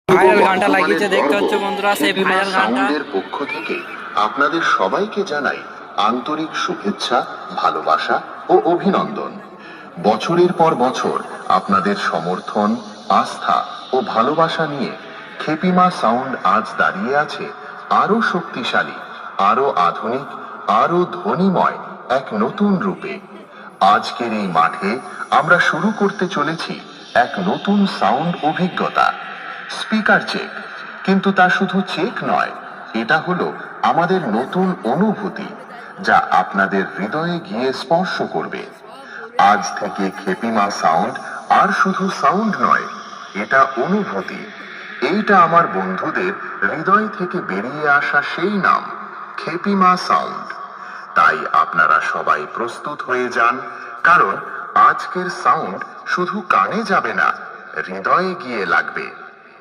Viral গানটা লাগিয়েছে দেখতে হচ্ছে বন্ধুরা, সেই ভাইরাল গানটা। সাউন্ডের পক্ষ থেকে আপনাদের সবাইকে জানাই আন্তরিক শুভেচ্ছা, ভালোবাসা ও অভিনন্দন। বছরের পর বছর আপনাদের সমর্থন, আস্থা ও ভালোবাসা নিয়ে খেপিমা সাউন্ড আজ দাঁড়িয়ে আছে আরো শক্তিশালী, আরো আধুনিক, আরো ধ্বনিময় এক নতুন রূপে। আজকের এই মাঠে আমরা শুরু করতে চলেছি এক নতুন সাউন্ড অভিজ্ঞতা। স্পিকার চেক, কিন্তু তা শুধু চেক নয়, এটা হলো আমাদের নতুন অনুভূতি যা আপনাদের হৃদয়ে গিয়ে স্পর্শ করবে। আজ থেকে খেপিমা সাউন্ড আর শুধু সাউন্ড নয়, এটা অনুভূতি। এইটা আমার বন্ধুদের হৃদয় থেকে বেরিয়ে আসা সেই নাম, খেপিমা সাউন্ড। তাই আপনারা সবাই প্রস্তুত হয়ে যান, কারণ আজকের সাউন্ড শুধু কানে যাবে না, হৃদয়ে গিয়ে লাগবে।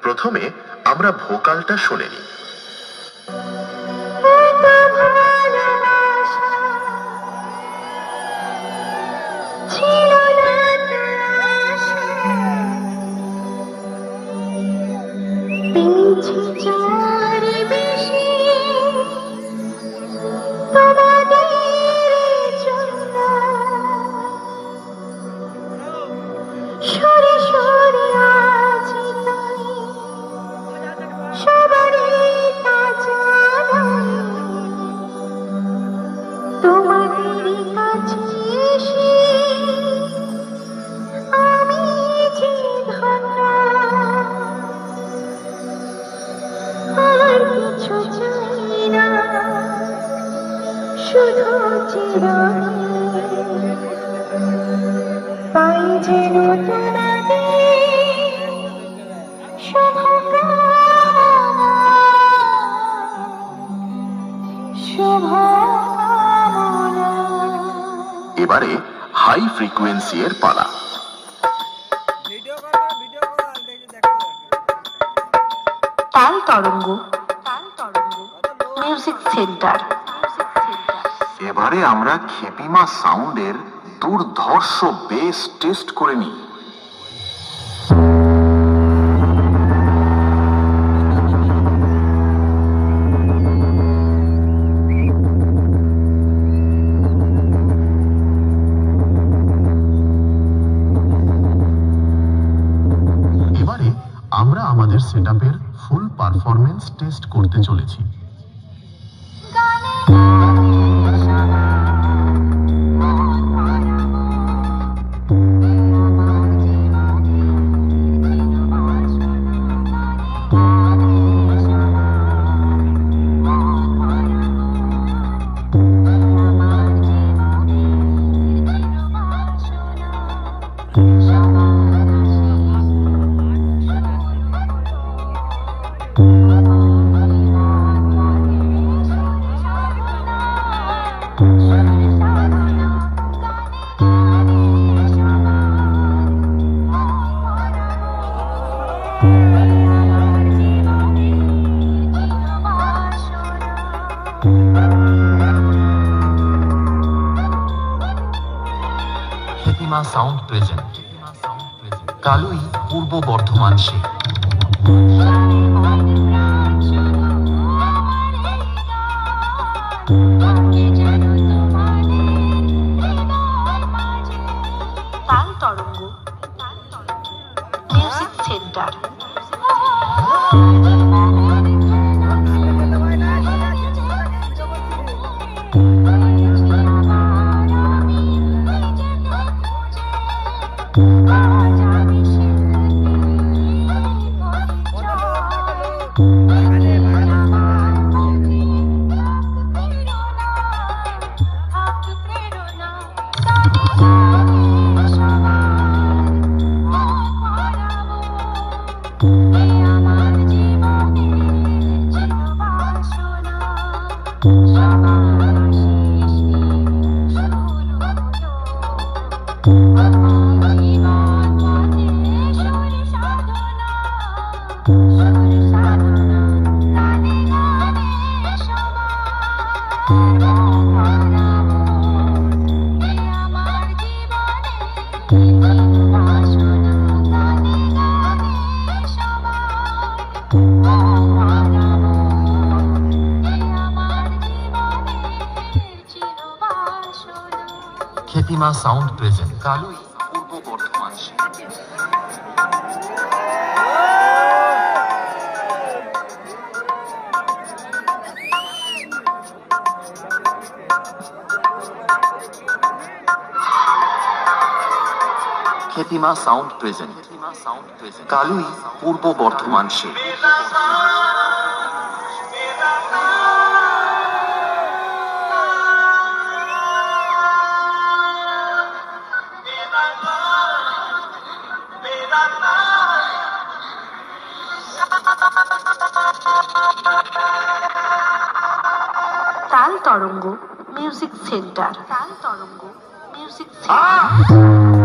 প্রথমে আমরা ভোকালটা শুনে নিই। এবারে হাই ফ্রিকোয়েন্সি এর পালা। তাল তরঙ্গ মিউজিক সেন্টার। এবারে আমরা খেপিমা সাউন্ডের দুর্ধর্ষ বেস টেস্ট করে নিই। এবারে আমরা আমাদের সেটআপের ফুল পারফরম্যান্স টেস্ট করতে চলেছি। খেপিমা সাউন্ড প্রেজেন্ট কালুই, পূর্ব বর্ধমান। সে তাল তরঙ্গ মিউজিক সেন্টার। খ্যাতিমা সাউন্ড প্রেজেন্ট কালুই পূর্ব বর্ধমান। খ্যাতিমা সাউন্ড প্রেজেন্ট কালুই পূর্ব বর্ধমান সে। তাল তরঙ্গ মিউজিক সেন্টার। তাল তরঙ্গ মিউজিক সেন্টার।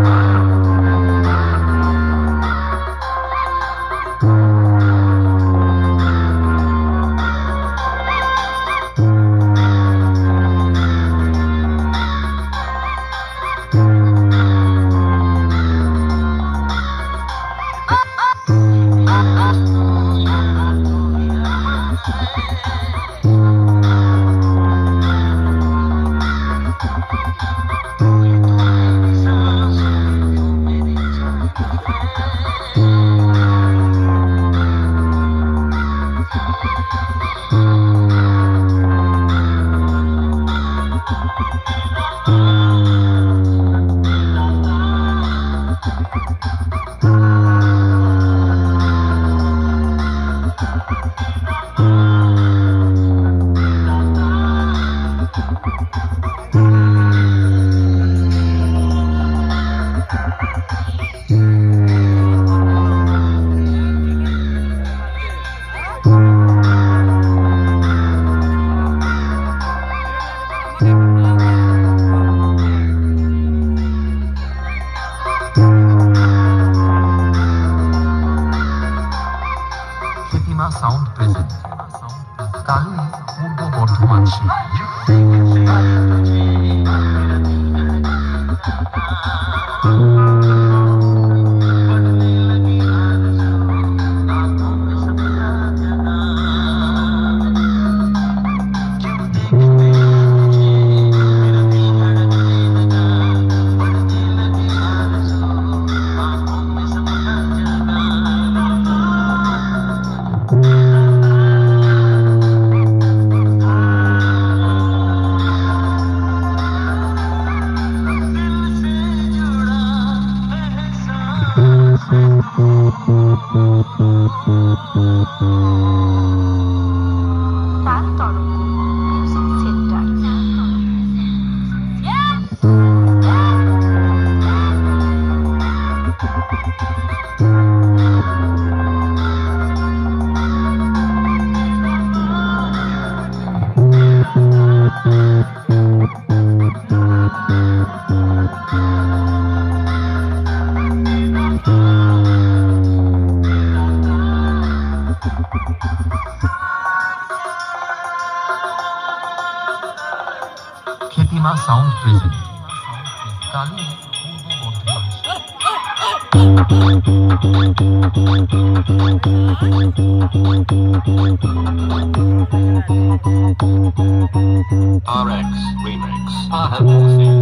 খ্যাতিমা সাউন্ড প্রেজেন্ট কালুই পূর্ব বর্ধমান সে। তাল তরঙ্গ music centre. খ্যাতিমা sound present কালুই Purba Bardhaman RX Remix. I have all seen.